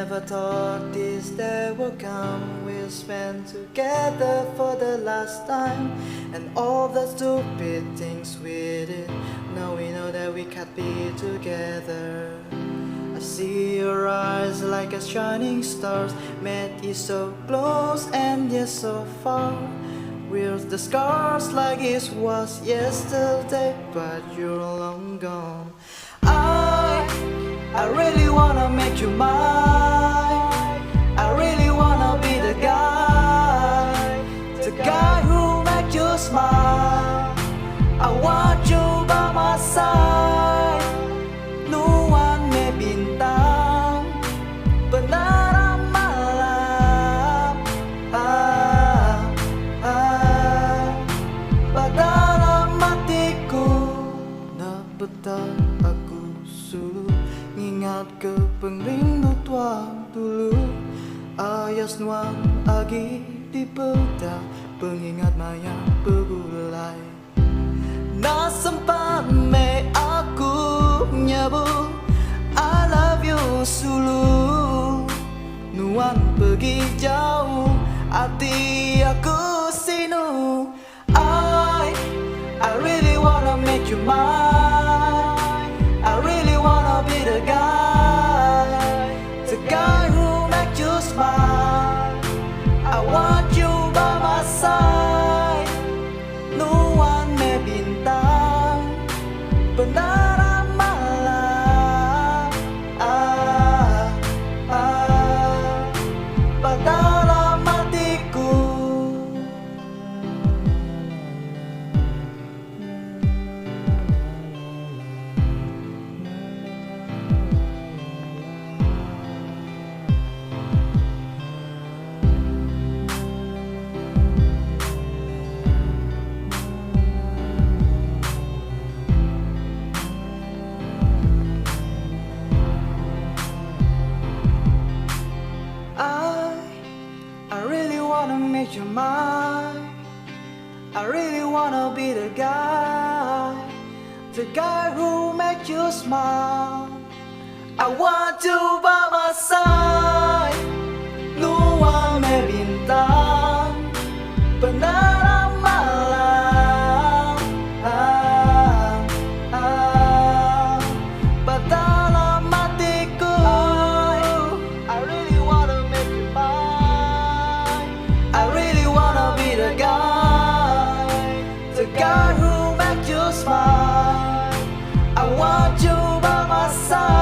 never thought this day would come. We'll spend together for the last time, and all the stupid things we did. Now we know that we can't be together. I see your eyes like a shining stars, met you so close and yet so far. We're the scars like it was yesterday, but you're long gone. I really wanna make you mine. I really wanna be the guy who makes you smile. I want you by my side. Nuan may bintang benar malam. Dalam hatiku nak betah aku sulu ngingat ke pengrindu tuang dulu. Ayas nuang agi di bedah pengingat mayang begulai. Na sempat me aku nyebut I love you sulu. Nuan pergi jauh hati aku sinu. I really wanna make you mine. I really wanna be the guy who makes you smile. I want you by my side. No one may bintang benar malam. Dalam hatiku. I really wanna make you mine. I really wanna be the guy who makes you smile. I want you by my side. Nuang may bintang benar malam. Dalam hatiku. I really wanna make you mine. I really wanna be the guy who makes you smile. I want you by my side.